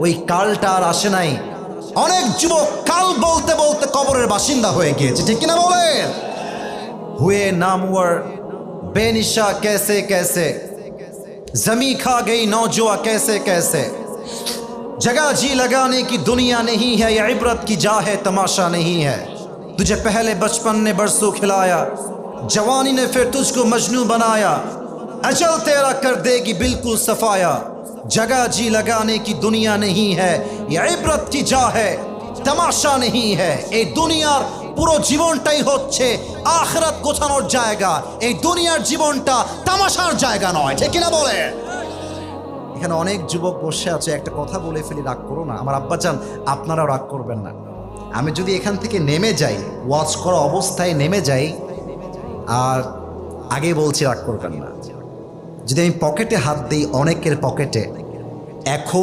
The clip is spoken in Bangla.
ওই কালটা আর আসে নাই। অনেক যুবক কাল বলতে বলতে কবরের বাসিন্দা হয়ে গিয়েছে, ঠিক কিনা বলেন? हुए नामवर बेनिशा कैसे कैसे, जमी खा गई नौजुआ कैसे कैसे, जगह जी लगाने की दुनिया नहीं है, ये इबरत की जा है तमाशा नहीं है। तुझे पहले बचपन ने बरसों खिलाया, जवानी ने फिर तुझको मजनू बनाया, अजल तेरा कर देगी बिल्कुल सफाया, जगह जी लगाने की दुनिया नहीं है, ये इबरत की जा है तमाशा नहीं है। এই দুনিয়ার পুরো জীবনটাই হচ্ছে আখিরাত গোছানোর জায়গা, এই দুনিয়ার জীবনটা তামাশার জায়গা নয়, ঠিক কিনা বলে? এখানে অনেক যুবক বসে আছে, একটা কথা বলে ফেলি, রাগ করো না আমার আব্বাজান, আপনারাও রাগ করবেন না। আমি যদি এখান থেকে নেমে যাই, ওয়াচ করা অবস্থায় নেমে যাই, আর আগে বলছি রাগ করবেন না, যদি আমি পকেটে হাত দিই অনেকের পকেটে, এখন